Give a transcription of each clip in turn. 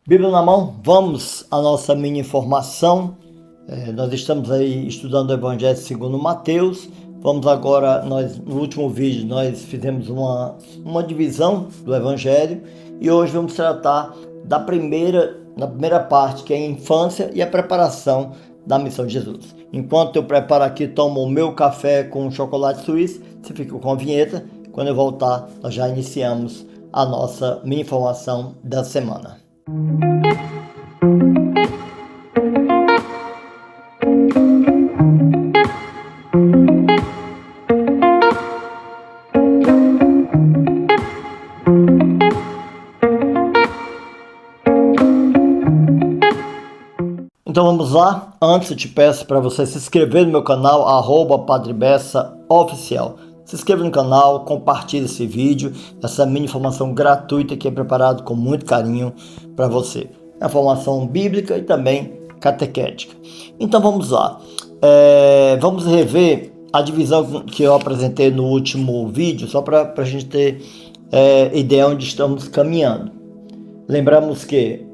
Bíblia na mão, vamos à nossa mini formação. Nós estamos aí estudando o Evangelho segundo Mateus. Vamos agora, no último vídeo nós fizemos uma divisão do Evangelho e hoje vamos tratar da primeira parte, que é a infância e a preparação da missão de Jesus. Enquanto eu preparo aqui, tomo o meu café com chocolate suíço, você fica com a vinheta. Quando eu voltar, nós já iniciamos a nossa mini formação da semana. Então vamos lá. Antes eu te peço para você se inscrever no meu canal @PadreBessa_oficial. Se inscreva no canal, compartilhe esse vídeo, essa mini formação gratuita que é preparado com muito carinho para você. É uma formação bíblica e também catequética. Então vamos lá. Vamos rever a divisão que eu apresentei no último vídeo, só para a gente ter ideia onde estamos caminhando. Lembramos que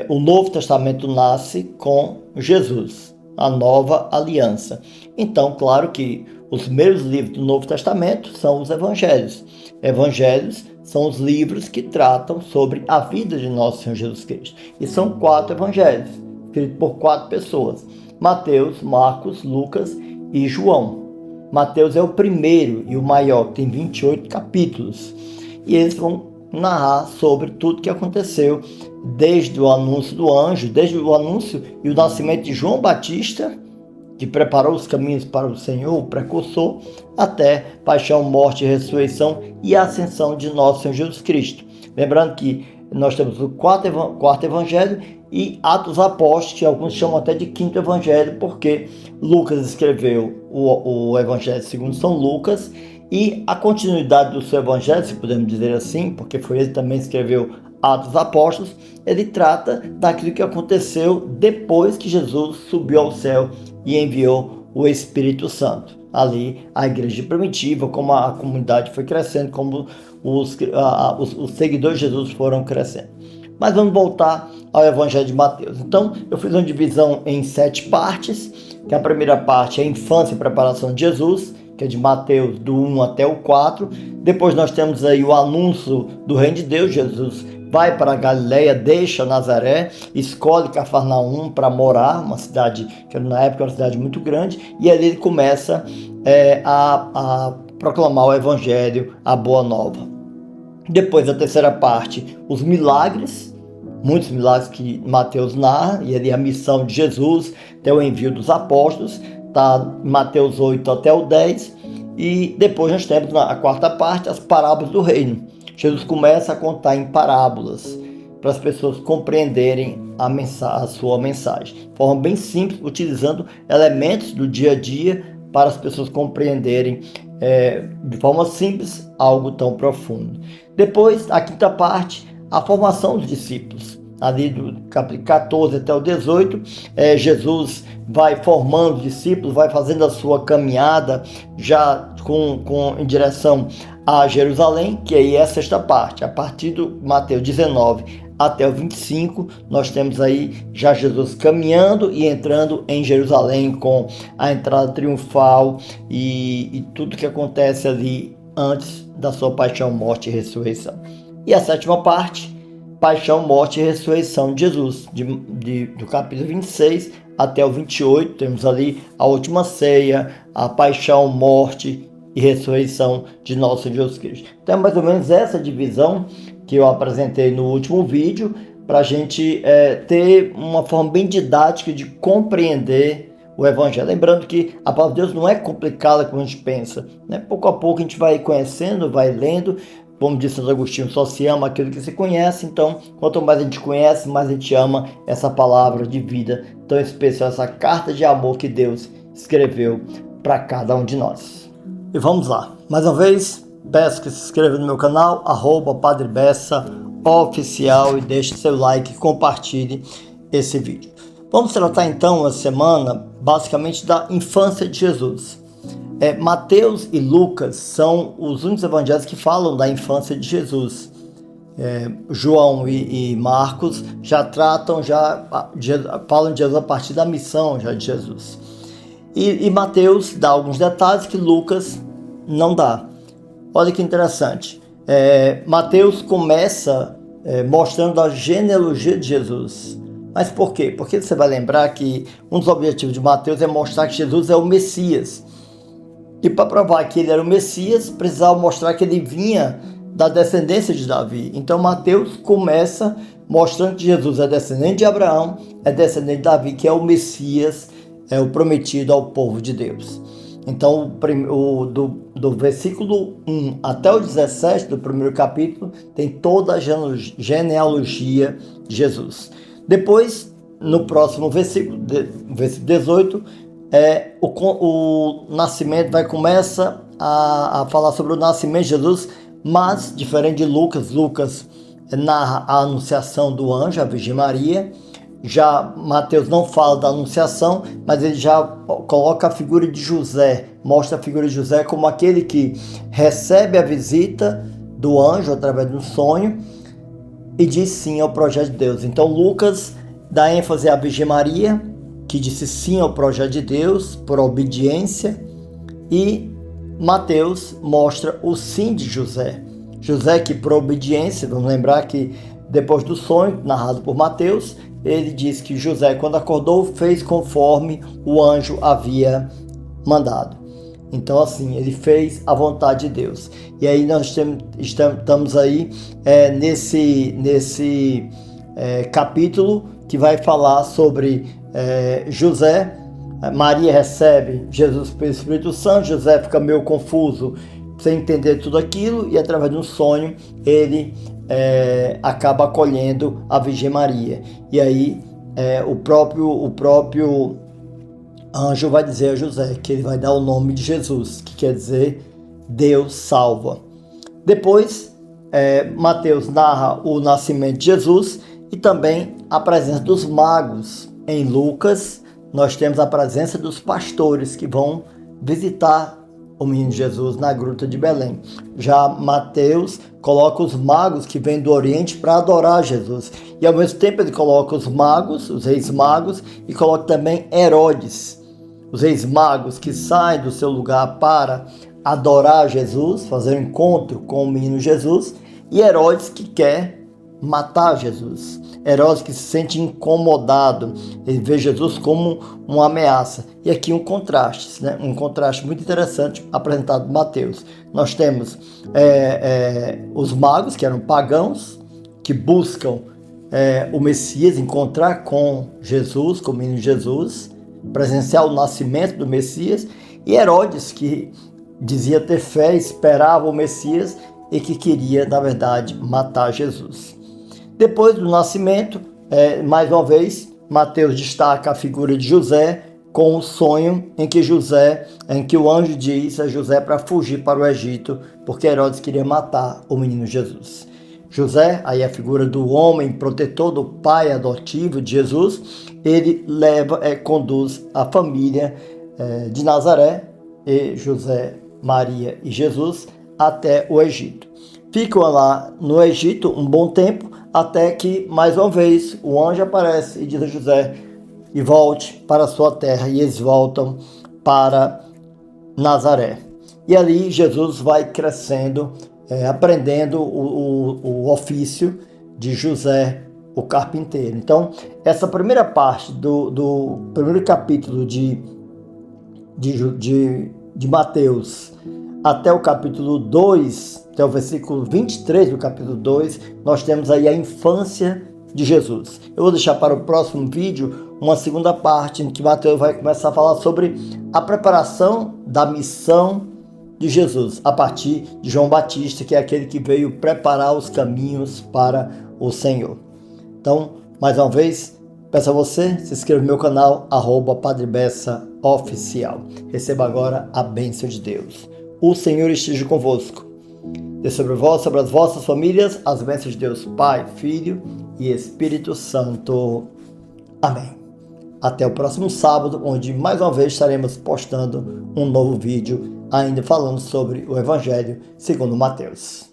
o Novo Testamento nasce com Jesus, a nova aliança. Então, claro que os primeiros livros do Novo Testamento são os Evangelhos. Evangelhos são os livros que tratam sobre a vida de nosso Senhor Jesus Cristo. E são 4 evangelhos, escritos por 4 pessoas: Mateus, Marcos, Lucas e João. Mateus é o primeiro e o maior, tem 28 capítulos. E eles vão narrar sobre tudo que aconteceu desde o anúncio do anjo, desde o anúncio e o nascimento de João Batista, que preparou os caminhos para o Senhor, o precursor, até paixão, morte, ressurreição e ascensão de nosso Senhor Jesus Cristo. Lembrando que nós temos o quarto evangelho e Atos Apóstolos, que alguns chamam até de quinto evangelho, porque Lucas escreveu o evangelho segundo São Lucas, e a continuidade do seu evangelho, se podemos dizer assim, porque foi ele que também escreveu Atos Apóstolos, ele trata daquilo que aconteceu depois que Jesus subiu ao céu e enviou o Espírito Santo. Ali, a igreja primitiva, como a comunidade foi crescendo, como os seguidores de Jesus foram crescendo. Mas vamos voltar ao Evangelho de Mateus. Então, eu fiz uma divisão em 7 partes, que a primeira parte é a infância e preparação de Jesus, que é de Mateus do 1 até o 4. Depois nós temos aí o anúncio do reino de Deus. Jesus vai para a Galileia, deixa Nazaré, escolhe Cafarnaum para morar, uma cidade que na época era uma cidade muito grande, e ali ele começa a proclamar o evangelho, a boa nova. Depois a terceira parte, os milagres, muitos milagres que Mateus narra, e ali a missão de Jesus, até o envio dos apóstolos, está em Mateus 8 até o 10, e depois nós temos a quarta parte, as parábolas do reino. Jesus começa a contar em parábolas para as pessoas compreenderem a sua mensagem, de forma bem simples, utilizando elementos do dia a dia para as pessoas compreenderem de forma simples algo tão profundo. Depois, a quinta parte, a formação dos discípulos. Ali do capítulo 14 até o 18, Jesus vai formando os discípulos, vai fazendo a sua caminhada já em direção a Jerusalém, que aí é a sexta parte. A partir do Mateus 19 até o 25, nós temos aí já Jesus caminhando e entrando em Jerusalém com a entrada triunfal e tudo que acontece ali antes da sua paixão, morte e ressurreição. E a sétima parte, paixão, morte e ressurreição de Jesus, do capítulo 26 até o 28, temos ali a última ceia, a paixão, morte e ressurreição de nosso Senhor Jesus Cristo. Então é mais ou menos essa divisão que eu apresentei no último vídeo, para a gente ter uma forma bem didática de compreender o Evangelho. Lembrando que a palavra de Deus não é complicada como a gente pensa, né? Pouco a pouco a gente vai conhecendo, vai lendo. Como disse Santo Agostinho, só se ama aquilo que se conhece. Então, quanto mais a gente conhece, mais a gente ama essa palavra de vida tão especial, essa carta de amor que Deus escreveu para cada um de nós. E vamos lá. Mais uma vez, peço que se inscreva no meu canal, @PadreBessa_oficial, e deixe seu like e compartilhe esse vídeo. Vamos tratar então a semana basicamente da infância de Jesus. Mateus e Lucas são os únicos evangelhos que falam da infância de Jesus. João e Marcos já tratam, falam de Jesus a partir da missão já de Jesus. E Mateus dá alguns detalhes que Lucas não dá. Olha que interessante. Mateus começa mostrando a genealogia de Jesus. Mas por quê? Porque você vai lembrar que um dos objetivos de Mateus é mostrar que Jesus é o Messias. E para provar que ele era o Messias, precisava mostrar que ele vinha da descendência de Davi. Então Mateus começa mostrando que Jesus é descendente de Abraão, é descendente de Davi, que é o Messias, é o prometido ao povo de Deus. Então do versículo 1 até o 17 do primeiro capítulo tem toda a genealogia de Jesus. Depois, no próximo versículo 18, o nascimento começa a falar sobre o nascimento de Jesus, mas, diferente de Lucas narra a anunciação do anjo, a Virgem Maria. Já Mateus não fala da anunciação, mas ele já coloca a figura de José, mostra a figura de José como aquele que recebe a visita do anjo através de um sonho e diz sim ao projeto de Deus. Então Lucas dá ênfase à Virgem Maria, que disse sim ao projeto de Deus por obediência, e Mateus mostra o sim de José. José que por obediência, vamos lembrar que depois do sonho narrado por Mateus, ele diz que José, quando acordou, fez conforme o anjo havia mandado. Então assim, ele fez a vontade de Deus. E aí nós estamos aí nesse capítulo que vai falar sobre José. Maria recebe Jesus pelo Espírito Santo, José fica meio confuso, sem entender tudo aquilo, e através de um sonho ele acaba acolhendo a Virgem Maria. E aí o próprio anjo vai dizer a José que ele vai dar o nome de Jesus, que quer dizer Deus salva. Depois Mateus narra o nascimento de Jesus e também a presença dos magos. Em Lucas nós temos a presença dos pastores que vão visitar o menino Jesus na gruta de Belém. Já Mateus coloca os magos que vêm do Oriente para adorar Jesus. E ao mesmo tempo ele coloca os magos, os reis magos, e coloca também Herodes. Os reis magos que saem do seu lugar para adorar Jesus, fazer um encontro com o menino Jesus, e Herodes que quer matar Jesus. Herodes que se sente incomodado, ele vê Jesus como uma ameaça. E aqui um contraste, um contraste muito interessante apresentado por Mateus. Nós temos os magos, que eram pagãos, que buscam o Messias, encontrar com Jesus, com o menino Jesus, presenciar o nascimento do Messias, e Herodes, que dizia ter fé, esperava o Messias e que queria, na verdade, matar Jesus. Depois do nascimento, mais uma vez, Mateus destaca a figura de José com o sonho em que o anjo diz a José para fugir para o Egito, porque Herodes queria matar o menino Jesus. José, aí a figura do homem protetor, do pai adotivo de Jesus, ele conduz a família de Nazaré, e José, Maria e Jesus, até o Egito. Ficam lá no Egito um bom tempo, até que, mais uma vez, o anjo aparece e diz a José e volte para a sua terra, e eles voltam para Nazaré. E ali Jesus vai crescendo, aprendendo o ofício de José, o carpinteiro. Então, essa primeira parte do primeiro capítulo de Mateus até o capítulo 2, até o versículo 23 do capítulo 2, nós temos aí a infância de Jesus. Eu vou deixar para o próximo vídeo uma segunda parte em que Mateus vai começar a falar sobre a preparação da missão de Jesus, a partir de João Batista, que é aquele que veio preparar os caminhos para o Senhor. Então, mais uma vez, peço a você, se inscreva no meu canal, @PadreBessa_oficial. Receba agora a bênção de Deus. O Senhor esteja convosco. Dê sobre vós, sobre as vossas famílias, as bênçãos de Deus Pai, Filho e Espírito Santo. Amém. Até o próximo sábado, onde mais uma vez estaremos postando um novo vídeo, ainda falando sobre o Evangelho segundo Mateus.